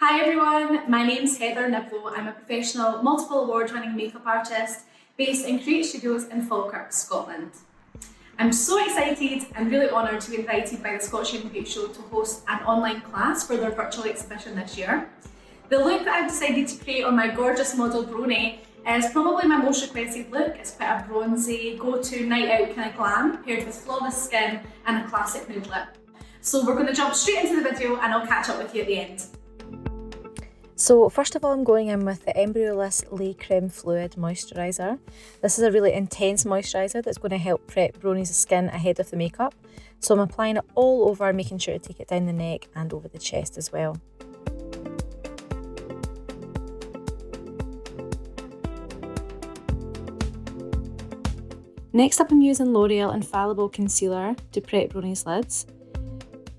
Hi everyone, my name's Heather Niblo. I'm a professional, multiple award-winning makeup artist based in Create Studios in Falkirk, Scotland. I'm so excited and really honoured to be invited by the Scottish Young Beauty Show to host an online class for their virtual exhibition this year. The look that I've decided to create on my gorgeous model Brony is probably my most requested look. It's quite a bronzy, go-to night out kind of glam, paired with flawless skin and a classic nude lip. So we're going to jump straight into the video and I'll catch up with you at the end. So first of all, I'm going in with the Embryoless Lay Creme Fluid Moisturiser. This is a really intense moisturiser that's going to help prep Brony's skin ahead of the makeup. So I'm applying it all over, making sure to take it down the neck and over the chest as well. Next up, I'm using L'Oreal Infallible Concealer to prep Brony's lids.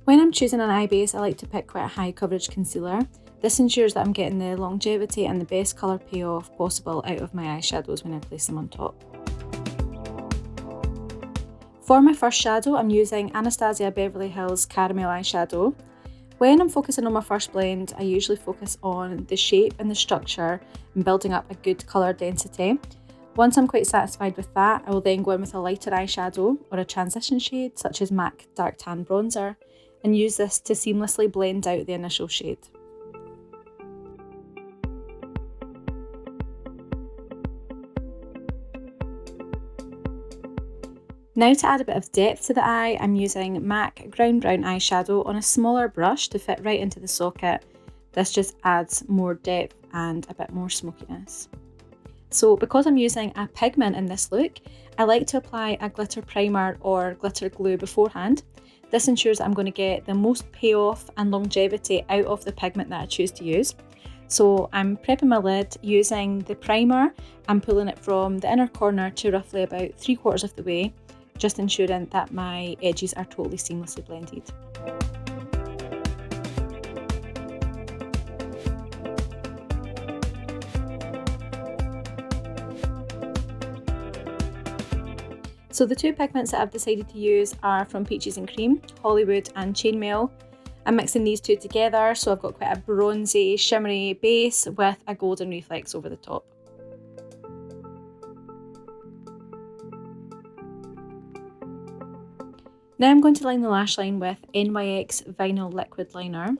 When I'm choosing an eye base, I like to pick quite a high coverage concealer. This ensures that I'm getting the longevity and the best colour payoff possible out of my eyeshadows when I place them on top. For my first shadow, I'm using ANASTASIA Beverly Hills Caramel eyeshadow. When I'm focusing on my first blend, I usually focus on the shape and the structure and building up a good colour density. Once I'm quite satisfied with that, I will then go in with a lighter eyeshadow or a transition shade such as MAC Dark Tan Bronzer and use this to seamlessly blend out the initial shade. Now to add a bit of depth to the eye, I'm using MAC Ground Brown eyeshadow on a smaller brush to fit right into the socket. This just adds more depth and a bit more smokiness. So because I'm using a pigment in this look, I like to apply a glitter primer or glitter glue beforehand. This ensures that I'm going to get the most payoff and longevity out of the pigment that I choose to use. So I'm prepping my lid using the primer. I'm pulling it from the inner corner to roughly about 3/4 of the way, just ensuring that my edges are totally seamlessly blended. So the two pigments that I've decided to use are from Peaches and Cream, Hollywood and Chainmail. I'm mixing these two together, so I've got quite a bronzy, shimmery base with a golden reflex over the top. Now I'm going to line the lash line with NYX Vinyl Liquid Liner,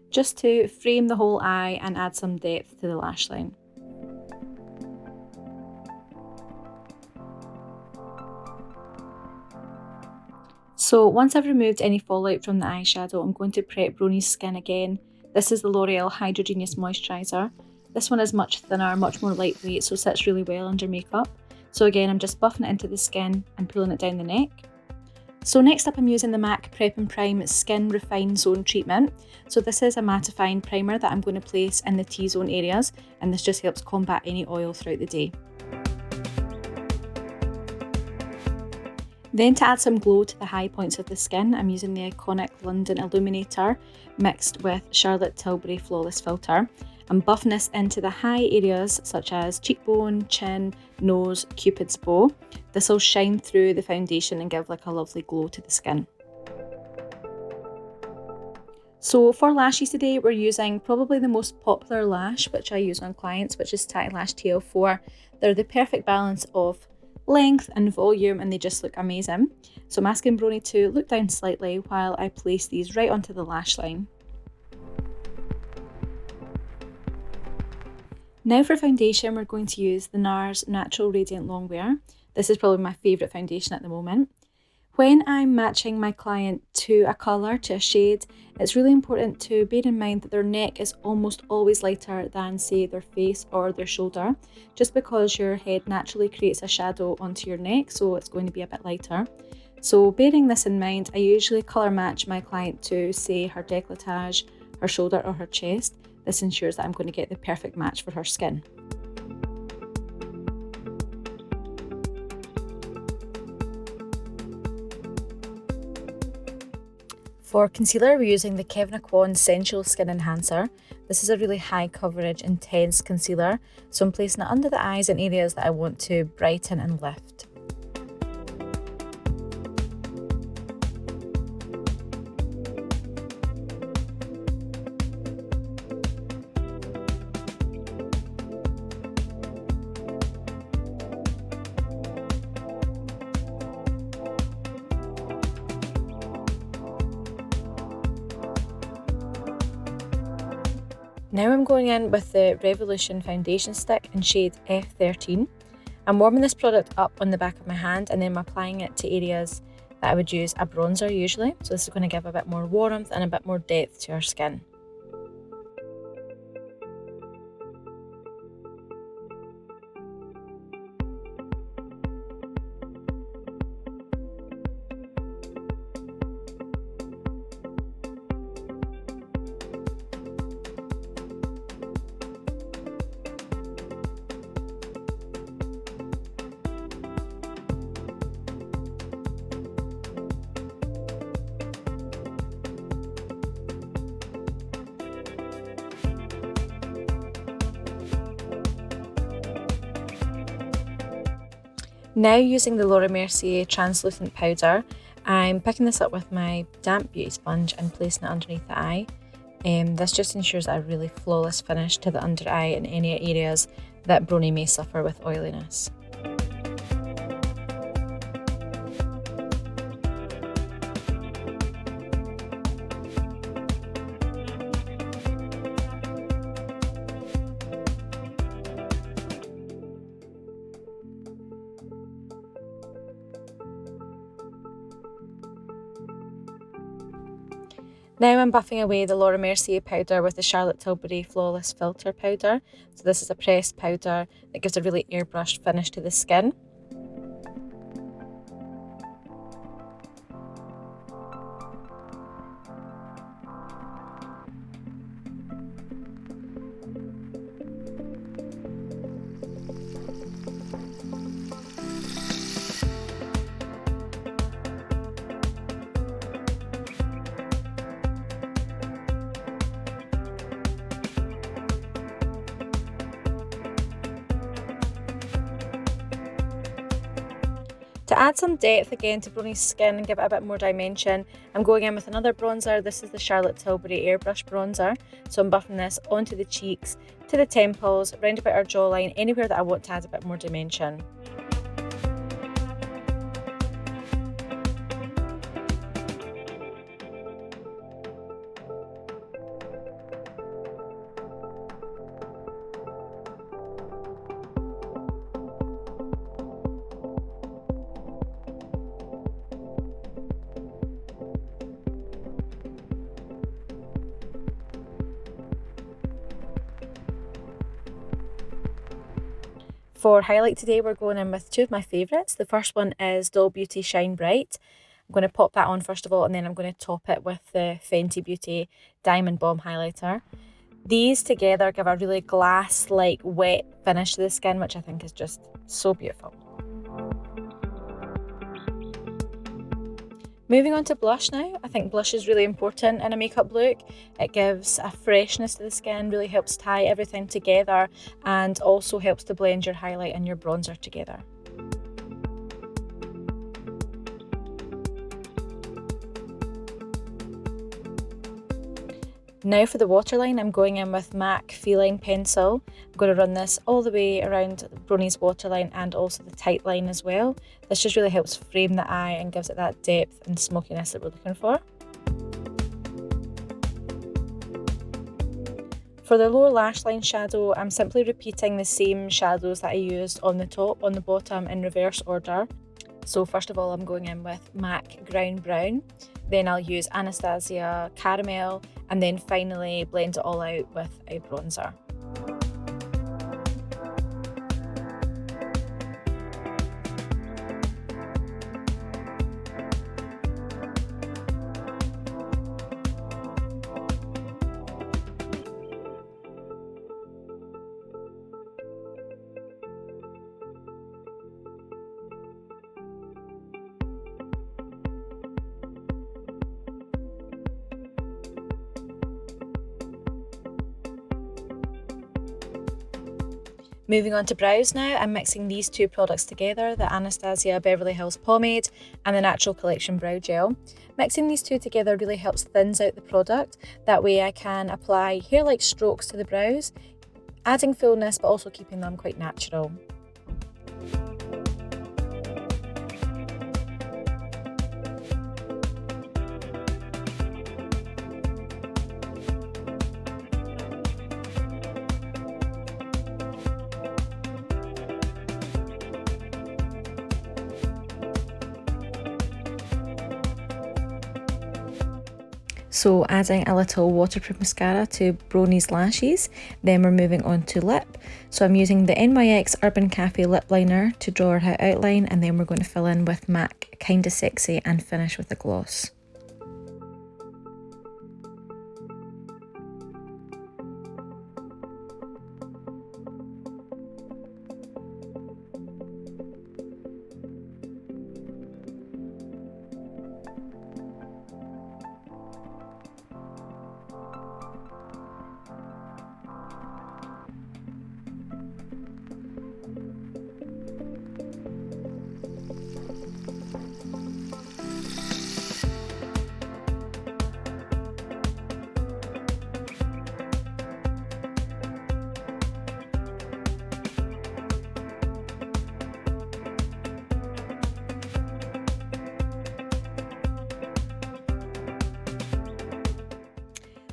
just to frame the whole eye and add some depth to the lash line. So once I've removed any fallout from the eyeshadow, I'm going to prep Brony's skin again. This is the L'Oreal Hydra Moisturiser. This one is much thinner, much more lightweight, so sits really well under makeup. So again, I'm just buffing it into the skin and pulling it down the neck. So next up, I'm using the MAC Prep and Prime Skin Refine Zone Treatment. So this is a mattifying primer that I'm going to place in the T-zone areas, and this just helps combat any oil throughout the day. Then to add some glow to the high points of the skin, I'm using the iconic London Illuminator mixed with Charlotte Tilbury Flawless Filter. I'm buffing this into the high areas such as cheekbone, chin, nose, Cupid's bow. This will shine through the foundation and give like a lovely glow to the skin. So for lashes today, we're using probably the most popular lash which I use on clients, which is Tatti Lash TL4. They're the perfect balance of length and volume and they just look amazing. So I'm asking Brony to look down slightly while I place these right onto the lash line. Now for foundation, we're going to use the NARS Natural Radiant Longwear. This is probably my favourite foundation at the moment. When I'm matching my client to a colour, to a shade, it's really important to bear in mind that their neck is almost always lighter than, say, their face or their shoulder, just because your head naturally creates a shadow onto your neck, so it's going to be a bit lighter. So bearing this in mind, I usually colour match my client to, say, her décolletage, her shoulder or her chest. This ensures that I'm going to get the perfect match for her skin. For concealer, we're using the KEVYN Sensual Skin Enhancer. This is a really high coverage, intense concealer, so I'm placing it under the eyes in areas that I want to brighten and lift. Now I'm going in with the Revolution foundation stick in shade F13. I'm warming this product up on the back of my hand and then I'm applying it to areas that I would use a bronzer usually. So this is going to give a bit more warmth and a bit more depth to our skin. Now using the Mercier translucent powder, I'm picking this up with my damp beauty sponge and placing it underneath the eye. This just ensures a really flawless finish to the under eye in any areas that Brony may suffer with oiliness. Now I'm buffing away the Mercier powder with the Charlotte Tilbury Flawless Filter powder. So this is a pressed powder that gives a really airbrushed finish to the skin. To add some depth again to Brony's skin and give it a bit more dimension, I'm going in with another bronzer. This is the Charlotte Tilbury Airbrush bronzer. So I'm buffing this onto the cheeks, to the temples, round about our jawline, anywhere that I want to add a bit more dimension. For highlight today, we're going in with two of my favourites. The first one is Doll Beauty Shine Bright. I'm going to pop that on first of all, and then I'm going to top it with the Fenty Beauty Diamond Bomb Highlighter. These together give a really glass-like wet finish to the skin, which I think is just so beautiful. Moving on to blush now. I think blush is really important in a makeup look. It gives a freshness to the skin, really helps tie everything together, and also helps to blend your highlight and your bronzer together. Now for the waterline, I'm going in with MAC Feline pencil. I'm going to run this all the way around Brony's waterline and also the tight line as well. This just really helps frame the eye and gives it that depth and smokiness that we're looking for. For the lower lash line shadow, I'm simply repeating the same shadows that I used on the top, on the bottom in reverse order. So first of all, I'm going in with MAC Ground Brown, then I'll use Anastasia Caramel, and then finally blend it all out with a bronzer. Moving on to brows now, I'm mixing these two products together, the Anastasia Beverly Hills Pomade and the Natural Collection Brow Gel. Mixing these two together really helps thins out the product. That way I can apply hair-like strokes to the brows, adding fullness but also keeping them quite natural. So adding a little waterproof mascara to Brony's lashes, then we're moving on to lip. So I'm using the NYX Urban Cafe lip liner to draw her outline, and then we're going to fill in with MAC Kinda Sexy and finish with a gloss.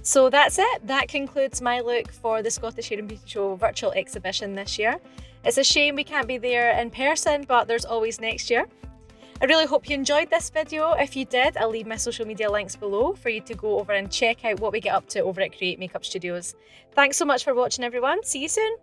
So that's it. That concludes my look for the Scottish Hair and Beauty Show virtual exhibition this year. It's a shame we can't be there in person, but there's always next year. I really hope you enjoyed this video. If you did, I'll leave my social media links below for you to go over and check out what we get up to over at Create Makeup Studios. Thanks so much for watching, everyone. See you soon.